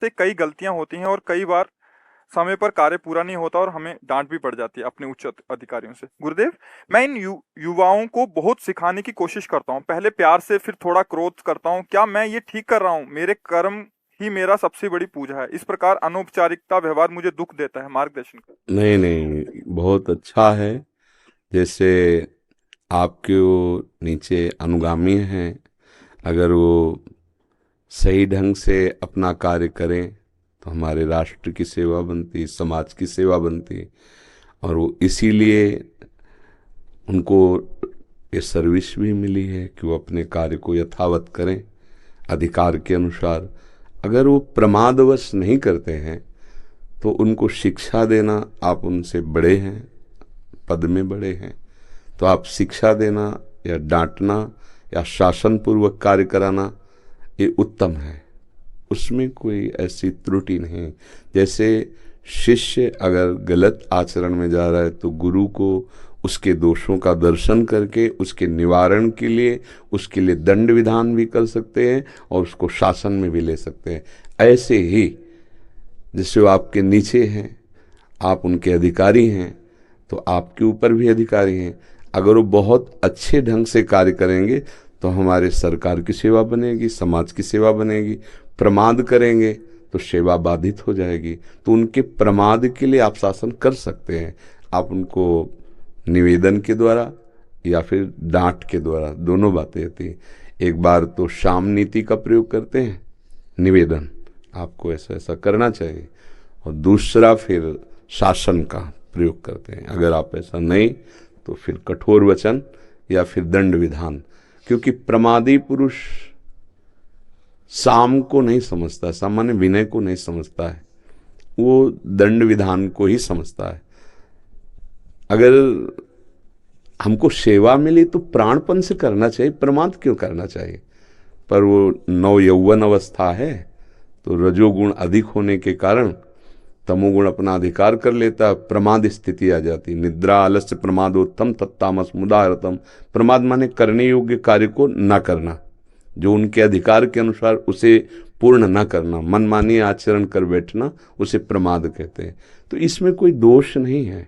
से कई गलतियां होती हैं और कई बार समय पर कार्य पूरा नहीं होता और हमें डांट भी पड़ जाती है अपने उच्च अधिकारियों से। गुरुदेव, मैं इन युवाओं को बहुत सिखाने की कोशिश करता हूँ, पहले प्यार से फिर थोड़ा क्रोध करता हूँ। क्या मैं ये ठीक कर रहा हूँ? मेरे कर्म ही मेरा सबसे बड़ी पूजा है। इस प्रकार अनौपचारिकता व्यवहार मुझे दुख देता है। मार्गदर्शन कर। नहीं नहीं, बहुत अच्छा है। जैसे आपके वो नीचे अनुगामी हैं, अगर वो सही ढंग से अपना कार्य करें तो हमारे राष्ट्र की सेवा बनती, समाज की सेवा बनती। और वो इसीलिए उनको ये सर्विस भी मिली है कि वो अपने कार्य को यथावत करें अधिकार के अनुसार। अगर वो प्रमादवश नहीं करते हैं तो उनको शिक्षा देना, आप उनसे बड़े हैं, पद में बड़े हैं, तो आप शिक्षा देना या डांटना या शासन पूर्वक कार्य कराना ये उत्तम है। उसमें कोई ऐसी त्रुटि नहीं। जैसे शिष्य अगर गलत आचरण में जा रहा है तो गुरु को उसके दोषों का दर्शन करके उसके निवारण के लिए उसके लिए दंड विधान भी कर सकते हैं और उसको शासन में भी ले सकते हैं। ऐसे ही जैसे वो आपके नीचे हैं, आप उनके अधिकारी हैं, तो आपके ऊपर भी अधिकारी हैं। अगर वो बहुत अच्छे ढंग से कार्य करेंगे तो हमारे सरकार की सेवा बनेगी, समाज की सेवा बनेगी। प्रमाद करेंगे तो सेवा बाधित हो जाएगी। तो उनके प्रमाद के लिए आप शासन कर सकते हैं। आप उनको निवेदन के द्वारा या फिर डांट के द्वारा, दोनों बातें होती हैं। एक बार तो शाम नीति का प्रयोग करते हैं, निवेदन, आपको ऐसा ऐसा करना चाहिए, और दूसरा फिर शासन का प्रयोग करते हैं। अगर आप ऐसा नहीं तो फिर कठोर वचन या फिर दंड विधान। क्योंकि प्रमादी पुरुष साम को नहीं समझता, सामान्य विनय को नहीं समझता है, वो दंड विधान को ही समझता है। अगर हमको सेवा मिली तो प्राणपन से करना चाहिए, प्रमाद क्यों करना चाहिए? पर वो नव यौवन अवस्था है, तो रजोगुण अधिक होने के कारण तमोगुण अपना अधिकार कर लेता, प्रमाद स्थिति आ जाती। निद्रा आलस्य प्रमादोत्तम तत्तामस मुदारतम। प्रमाद माने करने योग्य कार्य को ना करना, जो उनके अधिकार के अनुसार उसे पूर्ण ना करना, मनमानी आचरण कर बैठना, उसे प्रमाद कहते हैं। तो इसमें कोई दोष नहीं है।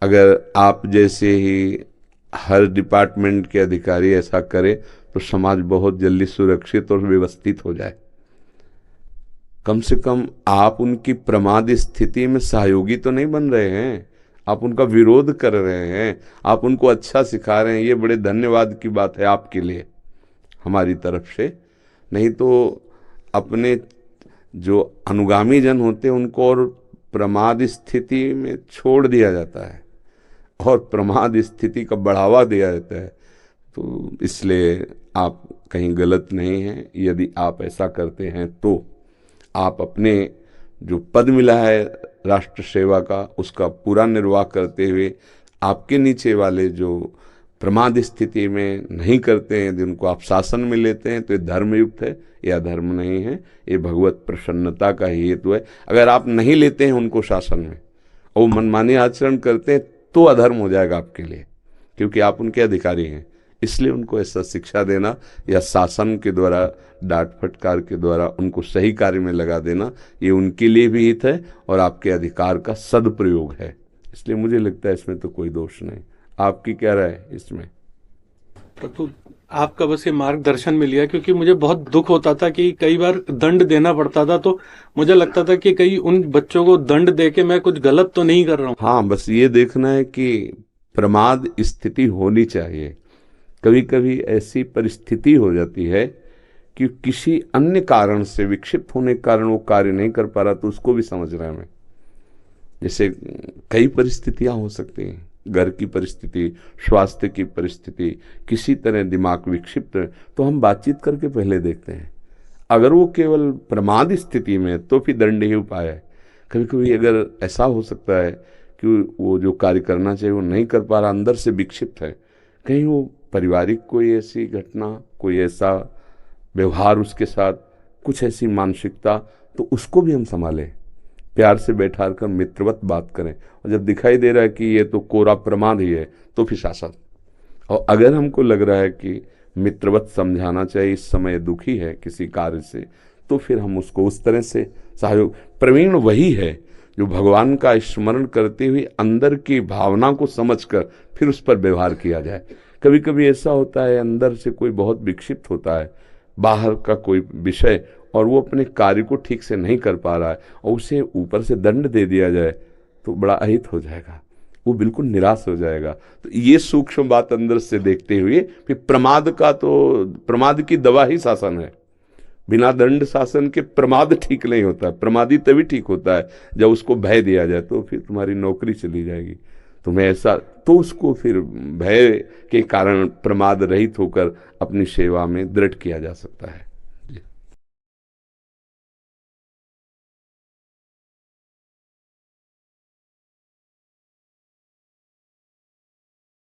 अगर आप जैसे ही हर डिपार्टमेंट के अधिकारी ऐसा करें तो समाज बहुत जल्दी सुरक्षित और व्यवस्थित हो जाए। कम से कम आप उनकी प्रमाद स्थिति में सहयोगी तो नहीं बन रहे हैं, आप उनका विरोध कर रहे हैं। आप उनको अच्छा सिखा रहे हैं, ये बड़े धन्यवाद की बात है आपके लिए हमारी तरफ से। नहीं तो अपने जो अनुगामी जन होते हैं उनको और प्रमाद स्थिति में छोड़ दिया जाता है और प्रमाद स्थिति का बढ़ावा दिया जाता है। तो इसलिए आप कहीं गलत नहीं हैं यदि आप ऐसा करते हैं। तो आप अपने जो पद मिला है राष्ट्र सेवा का, उसका पूरा निर्वाह करते हुए आपके नीचे वाले जो प्रमाद स्थिति में नहीं करते हैं, जिनको आप शासन में लेते हैं, तो ये धर्मयुक्त है या धर्म नहीं है, ये भगवत प्रसन्नता का ही हेतु है। अगर आप नहीं लेते हैं उनको शासन में और वो मनमानी आचरण करते हैं तो अधर्म हो जाएगा आपके लिए, क्योंकि आप उनके अधिकारी हैं। इसलिए उनको ऐसा शिक्षा देना या शासन के द्वारा डांट फटकार के द्वारा उनको सही कार्य में लगा देना, ये उनके लिए भी हित है और आपके अधिकार का सदुपयोग है। इसलिए मुझे लगता है इसमें तो कोई दोष नहीं। आपकी क्या राय है इसमें? तो आपका बस ये मार्गदर्शन मिल गया, क्योंकि मुझे बहुत दुख होता था कि कई बार दंड देना पड़ता था, तो मुझे लगता था कि कहीं उन बच्चों को दंड देके मैं कुछ गलत तो नहीं कर रहा हूँ। हाँ, बस ये देखना है कि प्रमाद स्थिति होनी चाहिए। कभी कभी ऐसी परिस्थिति हो जाती है कि किसी अन्य कारण से विक्षिप्त होने के कारण वो कार्य नहीं कर पा रहा, तो उसको भी समझ रहे हैं हमें। जैसे कई परिस्थितियां हो सकती हैं, घर की परिस्थिति, स्वास्थ्य की परिस्थिति, किसी तरह दिमाग विक्षिप्त है, तो हम बातचीत करके पहले देखते हैं। अगर वो केवल प्रमाद स्थिति में है तो फिर दंड ही उपाय है। कभी कभी अगर ऐसा हो सकता है कि वो जो कार्य करना चाहिए वो नहीं कर पा रहा, अंदर से विक्षिप्त है, कहीं वो पारिवारिक कोई ऐसी घटना, कोई ऐसा व्यवहार उसके साथ, कुछ ऐसी मानसिकता, तो उसको भी हम संभालें, प्यार से बैठा कर मित्रवत बात करें। और जब दिखाई दे रहा है कि ये तो कोरा प्रमाद ही है तो फिर शासन। और अगर हमको लग रहा है कि मित्रवत समझाना चाहिए, इस समय दुखी है किसी कार्य से, तो फिर हम उसको उस तरह से सहयोग। प्रवीण वही है जो भगवान का स्मरण करते हुए अंदर की भावना को समझकर फिर उस पर व्यवहार किया जाए। कभी कभी ऐसा होता है, अंदर से कोई बहुत विक्षिप्त होता है, बाहर का कोई विषय, और वो अपने कार्य को ठीक से नहीं कर पा रहा है, और उसे ऊपर से दंड दे दिया जाए तो बड़ा अहित हो जाएगा, वो बिल्कुल निराश हो जाएगा। तो ये सूक्ष्म बात अंदर से देखते हुए फिर प्रमाद की दवा ही शासन है। बिना दंड शासन के प्रमाद ठीक नहीं होता। प्रमादी तभी ठीक होता है जब उसको भय दिया जाए, तो फिर तुम्हारी नौकरी चली जाएगी, तुम्हें ऐसा, तो उसको फिर भय के कारण प्रमाद रहित होकर अपनी सेवा में दृढ़ किया जा सकता है।